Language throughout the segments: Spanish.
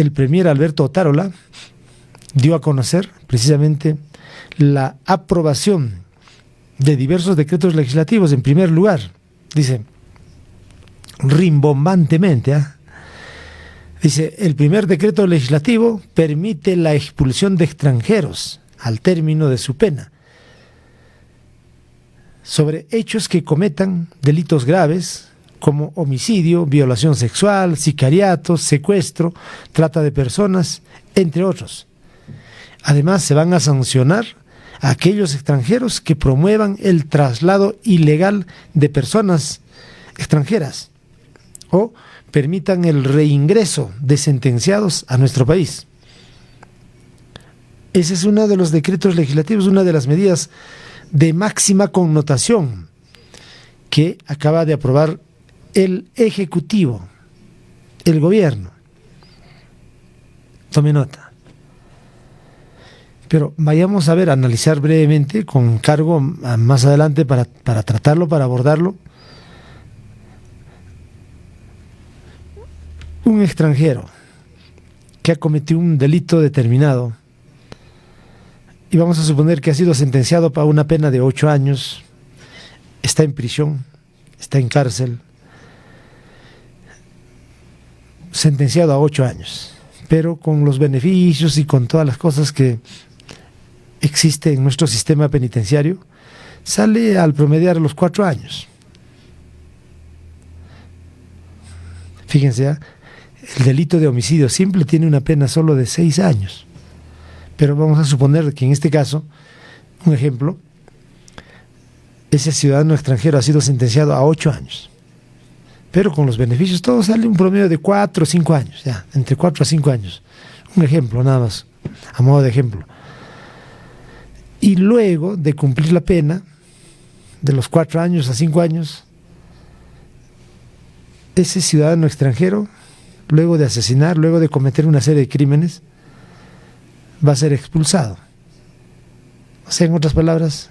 el premier Alberto Otárola dio a conocer precisamente la aprobación de diversos decretos legislativos. En primer lugar, dice, rimbombantemente, dice, el primer decreto legislativo permite la expulsión de extranjeros al término de su pena sobre hechos que cometan delitos graves como homicidio, violación sexual, sicariato, secuestro, trata de personas, entre otros. Además, se van a sancionar a aquellos extranjeros que promuevan el traslado ilegal de personas extranjeras o permitan el reingreso de sentenciados a nuestro país. Ese es uno de los decretos legislativos, una de las medidas de máxima connotación que acaba de aprobar el Ejecutivo, el gobierno. Tome nota. Pero vayamos a ver, analizar brevemente, con cargo más adelante para tratarlo, para abordarlo. Un extranjero que ha cometido un delito determinado, y vamos a suponer que ha sido sentenciado para una pena de 8 años, está en prisión, está en cárcel, sentenciado a 8 años, pero con los beneficios y con todas las cosas que existe en nuestro sistema penitenciario, sale al promediar los 4 años. Fíjense, el delito de homicidio simple tiene una pena solo de 6 años. Pero vamos a suponer que en este caso, un ejemplo, ese ciudadano extranjero ha sido sentenciado a 8 años. Pero con los beneficios todo sale un promedio de 4 o 5 años, ya, entre 4 a 5 años. Un ejemplo nada más, a modo de ejemplo. Y luego de cumplir la pena, de los 4 años a 5 años, ese ciudadano extranjero, luego de asesinar, luego de cometer una serie de crímenes, va a ser expulsado. O sea, en otras palabras,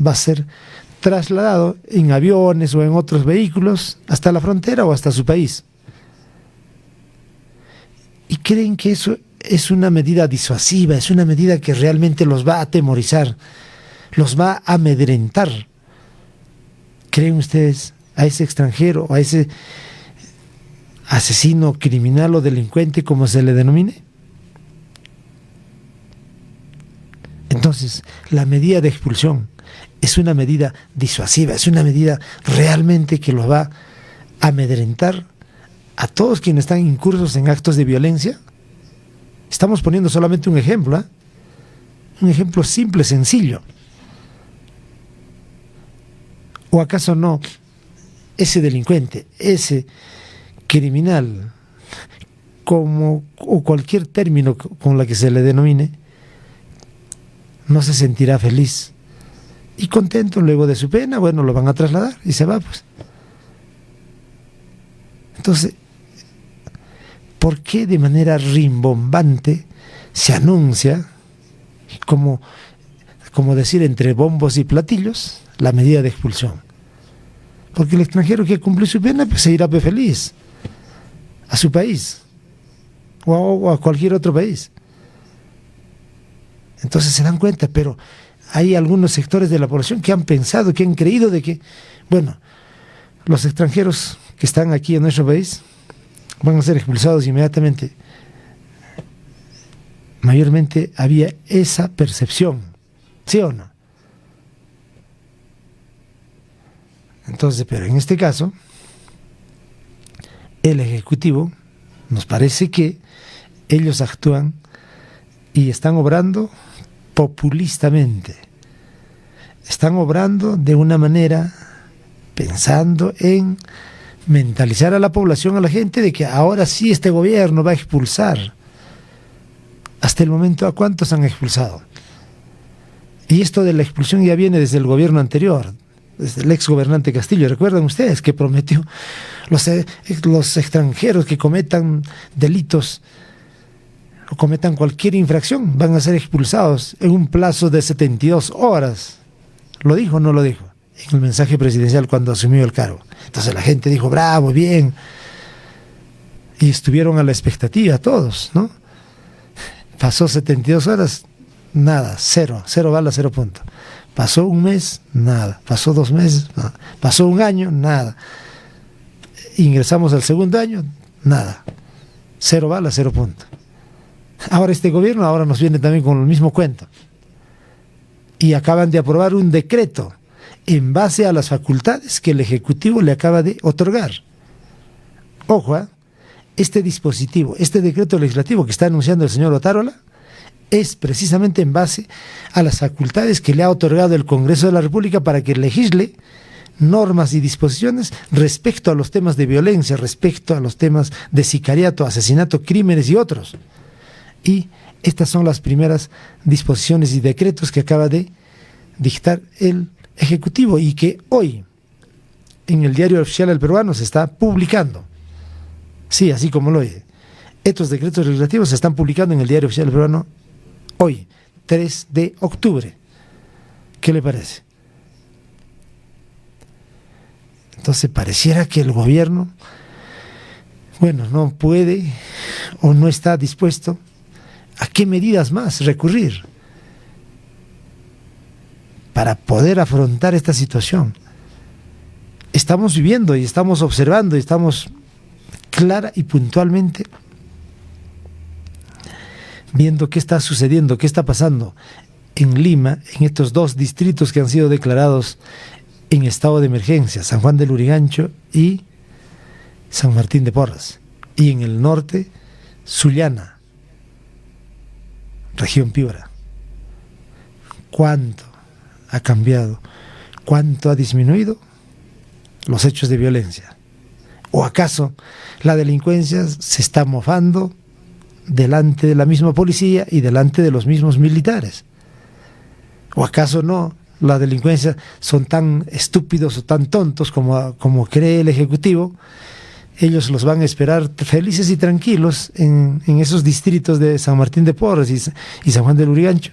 va a ser trasladado en aviones o en otros vehículos hasta la frontera o hasta su país. Y creen que eso es una medida disuasiva, es una medida que realmente los va a atemorizar, los va a amedrentar. ¿Creen ustedes a ese extranjero, a ese asesino, criminal o delincuente, como se le denomine? Entonces, la medida de expulsión es una medida disuasiva, es una medida realmente que los va a amedrentar a todos quienes están incursos en actos de violencia. Estamos poniendo solamente un ejemplo, un ejemplo simple, sencillo. ¿O acaso no ese delincuente, ese criminal, o cualquier término con la que se le denomine, no se sentirá feliz y contento luego de su pena? Bueno, lo van a trasladar y se va, pues. Entonces, ¿por qué de manera rimbombante se anuncia, como decir entre bombos y platillos, la medida de expulsión? Porque el extranjero que cumple su pena, pues se irá pues feliz a su país o a cualquier otro país. Entonces se dan cuenta, pero hay algunos sectores de la población que han pensado, que han creído de que, bueno, los extranjeros que están aquí en nuestro país van a ser expulsados inmediatamente. Mayormente había esa percepción, ¿sí o no? Entonces, pero en este caso, el Ejecutivo, nos parece que ellos actúan y están obrando populistamente. Están obrando de una manera pensando en mentalizar a la población, a la gente, de que ahora sí este gobierno va a expulsar. Hasta el momento, ¿a cuántos han expulsado? Y esto de la expulsión ya viene desde el gobierno anterior, desde el ex gobernante Castillo. ¿Recuerdan ustedes que prometió los extranjeros que cometan delitos o cometan cualquier infracción van a ser expulsados en un plazo de 72 horas? ¿Lo dijo o no lo dijo? En el mensaje presidencial cuando asumió el cargo. Entonces la gente dijo, bravo, bien. Y estuvieron a la expectativa todos, ¿no? Pasó 72 horas, nada, cero balas, 0 puntos. Pasó un mes, nada. Pasó 2 meses, nada. Pasó un año, nada. Ingresamos al segundo año, nada. 0 balas, 0 puntos. Ahora este gobierno nos viene también con el mismo cuento. Y acaban de aprobar un decreto en base a las facultades que el Ejecutivo le acaba de otorgar. Ojo, este dispositivo, este decreto legislativo que está anunciando el señor Otárola, es precisamente en base a las facultades que le ha otorgado el Congreso de la República para que legisle normas y disposiciones respecto a los temas de violencia, respecto a los temas de sicariato, asesinato, crímenes y otros. Y estas son las primeras disposiciones y decretos que acaba de dictar el Ejecutivo y que hoy en el Diario Oficial del Peruano se está publicando. Sí, así como lo oye. Estos decretos legislativos se están publicando en el Diario Oficial del Peruano hoy, 3 de octubre. ¿Qué le parece? Entonces pareciera que el gobierno, no puede o no está dispuesto a qué medidas más recurrir para poder afrontar esta situación. Estamos viviendo y estamos observando y estamos clara y puntualmente viendo qué está sucediendo, qué está pasando en Lima, en estos 2 distritos que han sido declarados en estado de emergencia, San Juan del Lurigancho y San Martín de Porras, y en el norte, Sullana, región Piura. ¿Cuánto ha cambiado? ¿Cuánto ha disminuido los hechos de violencia? ¿O acaso la delincuencia se está mofando delante de la misma policía y delante de los mismos militares? ¿O acaso no? La delincuencia son tan estúpidos o tan tontos como cree el Ejecutivo. Ellos los van a esperar felices y tranquilos en esos distritos de San Martín de Porres y San Juan del Lurigancho.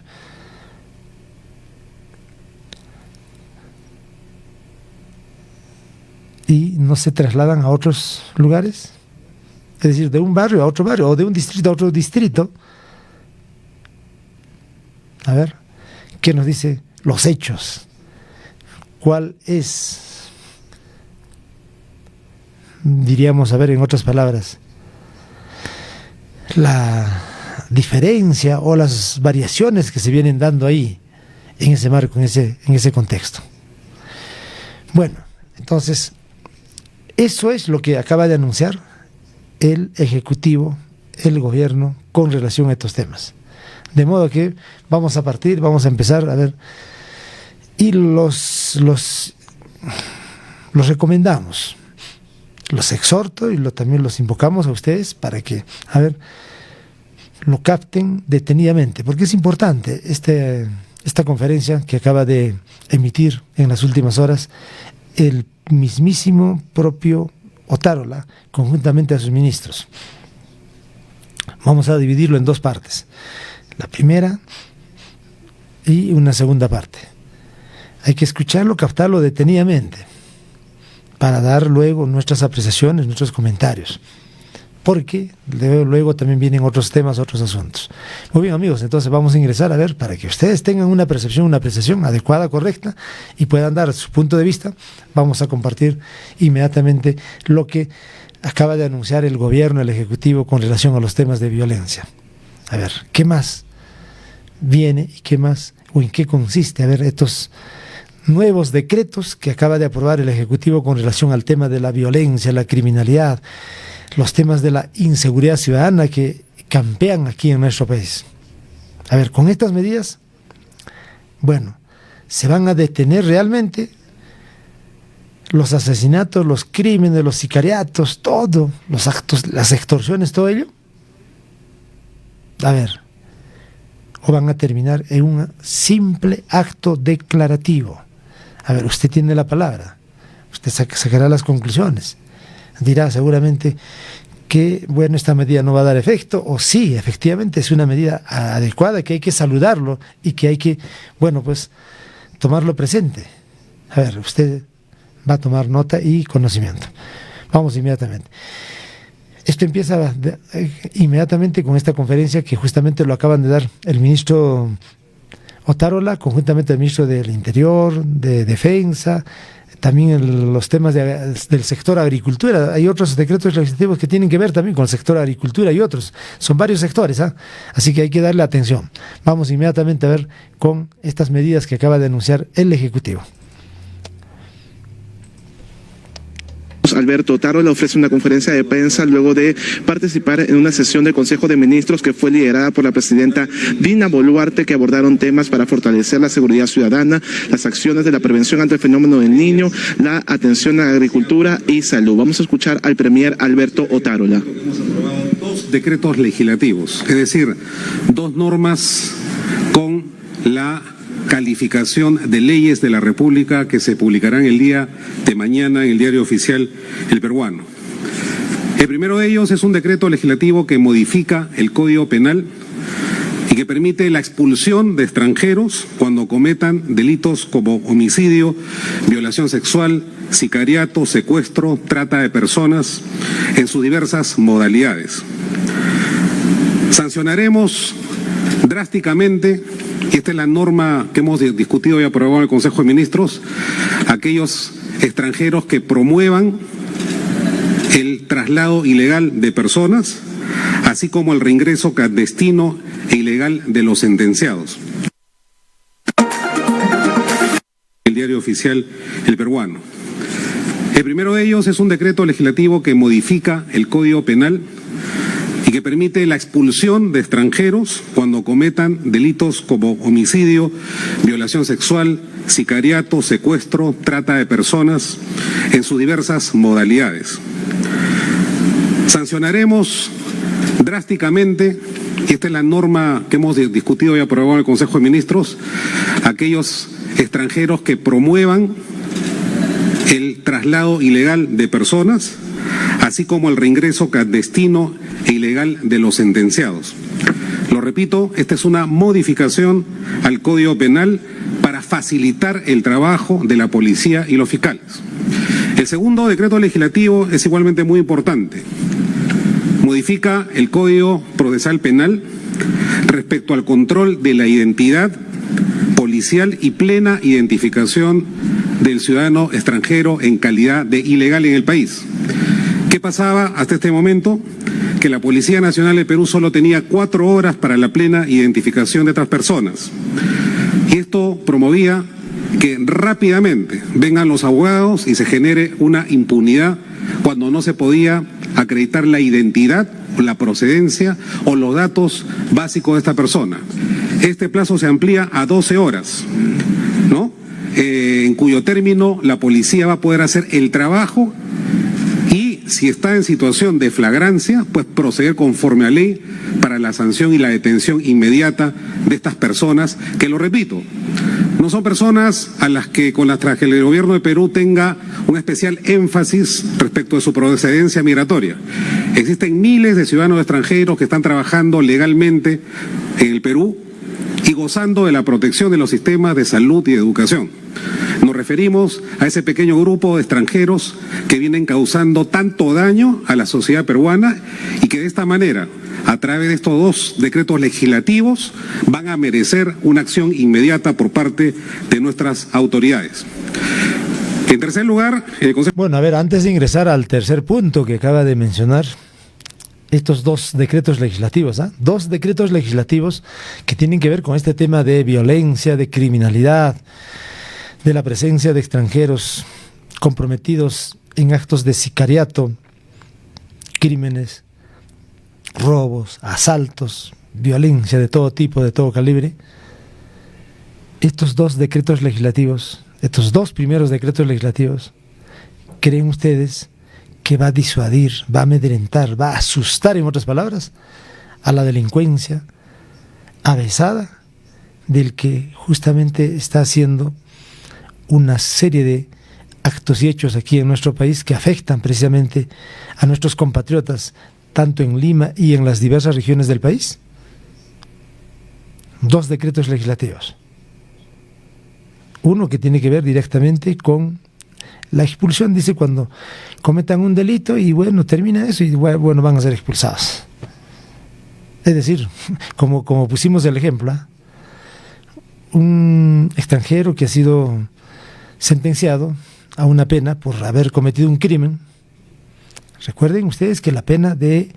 Y no se trasladan a otros lugares, es decir, de un barrio a otro barrio o de un distrito a otro distrito. A ver, ¿qué nos dice los hechos? ¿Cuál es, diríamos, a ver, en otras palabras, la diferencia o las variaciones que se vienen dando ahí en ese marco, en ese contexto? Bueno, entonces eso es lo que acaba de anunciar el Ejecutivo, el gobierno, con relación a estos temas. De modo que vamos a empezar a ver, y los recomendamos, los exhorto y también los invocamos a ustedes para que, lo capten detenidamente, porque es importante esta conferencia que acaba de emitir en las últimas horas el mismísimo propio Otárola, conjuntamente a sus ministros. Vamos a dividirlo en 2 partes. La primera y una segunda parte. Hay que escucharlo, captarlo detenidamente para dar luego nuestras apreciaciones, nuestros comentarios, porque luego también vienen otros temas, otros asuntos. Muy bien, amigos, entonces vamos a ingresar a ver, para que ustedes tengan una percepción, una apreciación adecuada, correcta, y puedan dar su punto de vista. Vamos a compartir inmediatamente lo que acaba de anunciar el gobierno, el Ejecutivo, con relación a los temas de violencia. A ver, ¿qué más viene y qué más, o en qué consiste? A ver, estos nuevos decretos que acaba de aprobar el Ejecutivo con relación al tema de la violencia, la criminalidad, los temas de la inseguridad ciudadana que campean aquí en nuestro país. A ver, con estas medidas, se van a detener realmente los asesinatos, los crímenes, los sicariatos, todo, los actos, las extorsiones, todo ello. A ver, o van a terminar en un simple acto declarativo. A ver, usted tiene la palabra, usted sacará las conclusiones, dirá seguramente que, esta medida no va a dar efecto, o sí, efectivamente es una medida adecuada, que hay que saludarlo y que hay que, tomarlo presente. A ver, usted va a tomar nota y conocimiento. Vamos inmediatamente. Esto empieza inmediatamente con esta conferencia que justamente lo acaban de dar el ministro Otárola, conjuntamente el ministro del Interior, de Defensa, también los temas del sector agricultura. Hay otros decretos legislativos que tienen que ver también con el sector agricultura y otros. Son varios sectores, así que hay que darle atención. Vamos inmediatamente a ver con estas medidas que acaba de anunciar el Ejecutivo. Alberto Otárola ofrece una conferencia de prensa luego de participar en una sesión del Consejo de Ministros que fue liderada por la presidenta Dina Boluarte, que abordaron temas para fortalecer la seguridad ciudadana, las acciones de la prevención ante el fenómeno del Niño, la atención a la agricultura y salud. Vamos a escuchar al premier Alberto Otárola. Hemos aprobado 2 decretos legislativos, es decir, 2 normas con la calificación de leyes de la República que se publicarán el día de mañana en el Diario Oficial El Peruano. El primero de ellos es un decreto legislativo que modifica el Código Penal y que permite la expulsión de extranjeros cuando cometan delitos como homicidio, violación sexual, sicariato, secuestro, trata de personas en sus diversas modalidades. Sancionaremos drásticamente, y esta es la norma que hemos discutido y aprobado en el Consejo de Ministros, aquellos extranjeros que promuevan el traslado ilegal de personas, así como el reingreso clandestino e ilegal de los sentenciados. El Diario Oficial El Peruano. El primero de ellos es un decreto legislativo que modifica el Código Penal y que permite la expulsión de extranjeros cuando cometan delitos como homicidio, violación sexual, sicariato, secuestro, trata de personas en sus diversas modalidades. Sancionaremos drásticamente, y esta es la norma que hemos discutido y aprobado en el Consejo de Ministros, aquellos extranjeros que promuevan el traslado ilegal de personas, así como el reingreso clandestino e ilegal de los sentenciados. Lo repito, esta es una modificación al Código Penal para facilitar el trabajo de la policía y los fiscales. El segundo decreto legislativo es igualmente muy importante. Modifica el Código Procesal Penal respecto al control de la identidad policial y plena identificación del ciudadano extranjero en calidad de ilegal en el país. ¿Qué pasaba hasta este momento? Que la Policía Nacional de Perú solo tenía 4 horas para la plena identificación de estas personas. Y esto promovía que rápidamente vengan los abogados y se genere una impunidad cuando no se podía acreditar la identidad, la procedencia o los datos básicos de esta persona. Este plazo se amplía a 12 horas, ¿no? En cuyo término la policía va a poder hacer el trabajo y, si está en situación de flagrancia, pues proceder conforme a ley para la sanción y la detención inmediata de estas personas, que, lo repito, no son personas a las que con las que el gobierno de Perú tenga un especial énfasis respecto de su procedencia migratoria. Existen miles de ciudadanos extranjeros que están trabajando legalmente en el Perú y gozando de la protección de los sistemas de salud y de educación. Nos referimos a ese pequeño grupo de extranjeros que vienen causando tanto daño a la sociedad peruana y que de esta manera, a través de estos 2 decretos legislativos, van a merecer una acción inmediata por parte de nuestras autoridades. En tercer lugar, el Consejo... Bueno, a ver, antes de ingresar al tercer punto que acaba de mencionar, estos 2 decretos legislativos, 2 decretos legislativos que tienen que ver con este tema de violencia, de criminalidad, de la presencia de extranjeros comprometidos en actos de sicariato, crímenes, robos, asaltos, violencia de todo tipo, de todo calibre. Estos 2 decretos legislativos, estos 2 primeros decretos legislativos, ¿creen ustedes que va a disuadir, va a amedrentar, va a asustar, en otras palabras, a la delincuencia avesada del que justamente está haciendo una serie de actos y hechos aquí en nuestro país que afectan precisamente a nuestros compatriotas, tanto en Lima y en las diversas regiones del país? 2 decretos legislativos. Uno que tiene que ver directamente con La expulsión dice cuando cometan un delito y bueno, termina eso y bueno, van a ser expulsados. Es decir, como pusimos el ejemplo, un extranjero que ha sido sentenciado a una pena por haber cometido un crimen. Recuerden ustedes que la pena de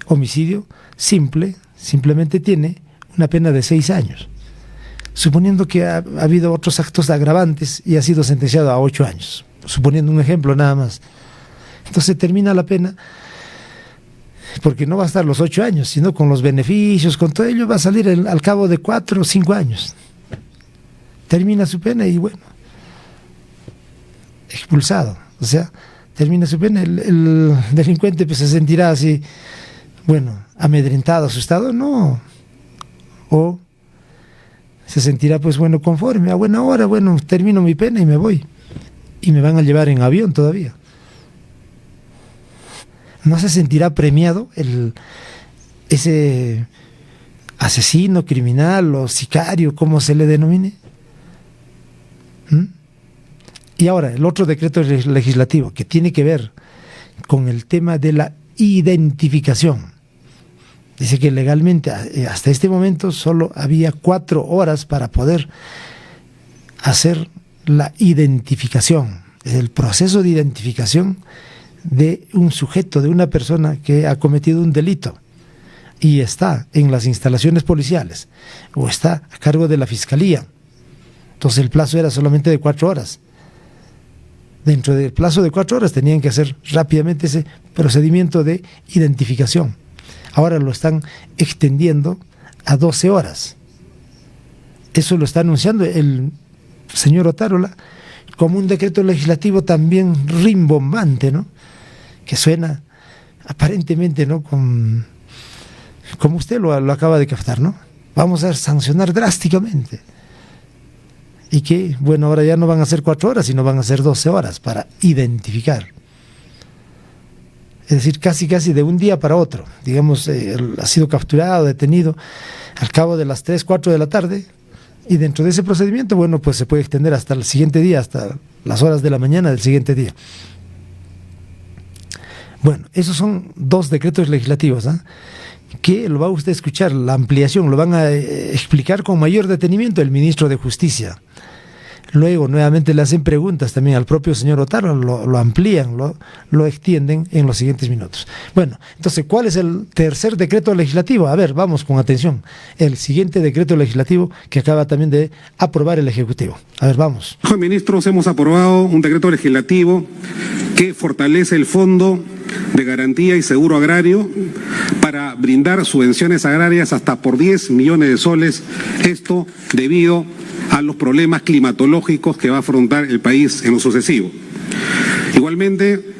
homicidio simplemente tiene una pena de 6 años. Suponiendo que ha habido otros actos agravantes y ha sido sentenciado a 8 años. Suponiendo un ejemplo nada más. Entonces termina la pena, porque no va a estar los 8 años, sino con los beneficios, con todo ello va a salir al cabo de 4 o 5 años. Termina su pena y bueno, expulsado. O sea, termina su pena, el delincuente pues se sentirá así, bueno, amedrentado, asustado, no. O se sentirá pues bueno, conforme, a buena hora, bueno, termino mi pena y me voy. Y me van a llevar en avión todavía. ¿No se sentirá premiado ese asesino, criminal o sicario, como se le denomine? Y ahora, el otro decreto legislativo que tiene que ver con el tema de la identificación. Dice que legalmente hasta este momento solo había 4 horas para poder hacer la identificación, el proceso de identificación de un sujeto, de una persona que ha cometido un delito y está en las instalaciones policiales o está a cargo de la fiscalía. Entonces el plazo era solamente de 4 horas. Dentro del plazo de 4 horas tenían que hacer rápidamente ese procedimiento de identificación. Ahora lo están extendiendo a 12 horas. Eso lo está anunciando el señor Otárola como un decreto legislativo también rimbombante, ¿no? Que suena aparentemente, ¿no? Como usted lo acaba de captar, ¿no? Vamos a sancionar drásticamente. Y que, bueno, ahora ya no van a ser 4 horas, sino van a ser 12 horas para identificar. Es decir, casi de un día para otro. Digamos, ha sido capturado, detenido al cabo de las 3, 4 de la tarde. Y dentro de ese procedimiento, bueno, pues se puede extender hasta el siguiente día, hasta las horas de la mañana del siguiente día. Bueno, esos son 2 decretos legislativos, ¿eh? Que lo va usted a escuchar, la ampliación, lo van a explicar con mayor detenimiento el ministro de Justicia. Luego, nuevamente le hacen preguntas también al propio señor Otárola, lo amplían, lo extienden en los siguientes minutos. Bueno, entonces, ¿cuál es el tercer decreto legislativo? A ver, vamos con atención. El siguiente decreto legislativo que acaba también de aprobar el Ejecutivo. A ver, vamos. Ministros, hemos aprobado un decreto legislativo que fortalece el Fondo de Garantía y Seguro Agrario para brindar subvenciones agrarias hasta por 10 millones de soles. Esto debido a los problemas climatológicos que va a afrontar el país en lo sucesivo. Igualmente,